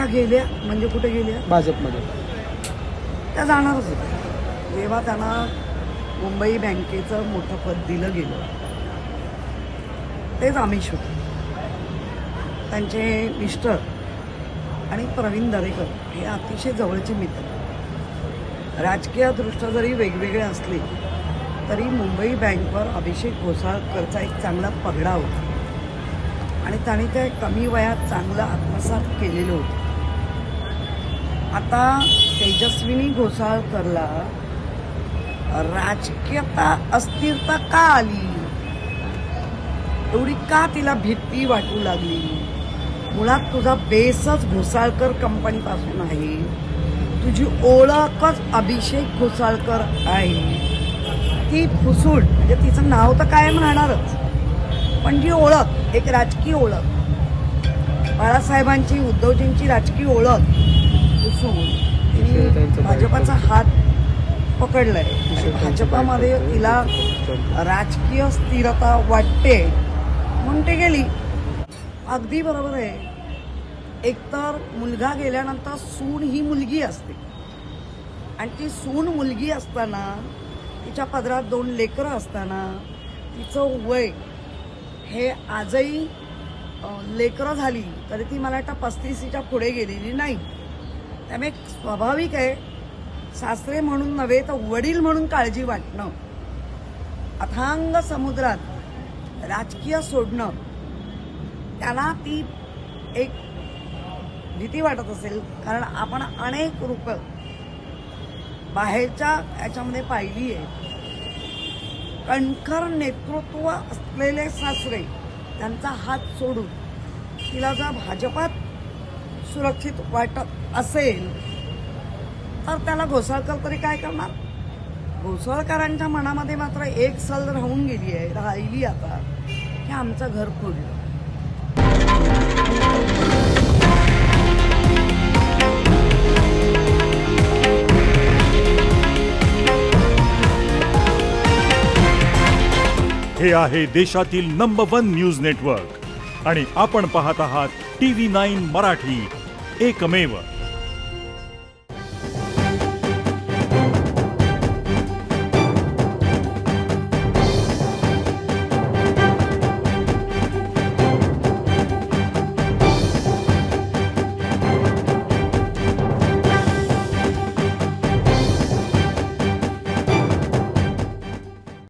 त्या गेल्या म्हणजे कुठे गेल्या? भाजपमध्ये. त्या जाणारच होत्या. जेव्हा त्यांना मुंबई बँकेचं मोठं पद दिलं गेलं तेच आमिष होते. त्यांचे मिस्टर आणि प्रवीण दरेकर हे अतिशय जवळचे मित्र. राजकीयदृष्ट्या जरी वेगवेगळे असले तरी मुंबई बँकवर अभिषेक घोसाळकरचा एक चांगला पगडा होता आणि त्याने ते कमी वयात चांगलं आत्मसात केलेलं होतं. आता तेजस्विनी घोसाळकरला राजकीयता अस्थिरता का आली, एवढी का तिला भीती वाटू लागली? मुळात तुझा बेसच घोसाळकर कंपनीपासून आहे. तुझी ओळखच अभिषेक घोसाळकर आहे. ती फुसूड म्हणजे तिचं नाव तर कायम राहणारच, पण जी ओळख, एक राजकीय ओळख, बाळासाहेबांची उद्धवजींची राजकीय ओळख पुसून तिने भाजपाचा हात पकडलाय आणि भाजपामध्ये तिला राजकीय स्थिरता वाटते म्हणून ते गेली. अगदी बरोबर आहे. एकतर मुलगा गेल्यानंतर सून ही मुलगी असते आणि ती सून मुलगी असताना तिच्या पदरात 2 लेकरं असताना तिचं वय हे आजही लेकरं झाली तरी ती मला वाटतं 35च्या पुढे गेलेली नाही. त्यामुळे स्वाभाविक आहे सासरे म्हणून नव्हे तर वडील म्हणून काळजी वाटणं, अथांग समुद्रात राजकीय सोडणं, त्याला ती एक भीती वाटत असेल. कारण आपण अनेक रूप बाहेरच्या याच्यामध्ये पाहिली आहे. कणखर नेतृत्व असलेले सासरे त्यांचा हात सोडून तिला जर भाजपात सुरक्षित वाटत असेल तर त्याला घोसाळकर तरी काय करणार? घोसाळकरांच्या मनामध्ये मात्र एक सल राहून गेली आहे, राहिली आता, की आमचं घर फोडलं. हे आहे देशातील नंबर 1 न्यूज नेटवर्क आणि आपण पाहत आहात TV9 मराठी, एकमेव.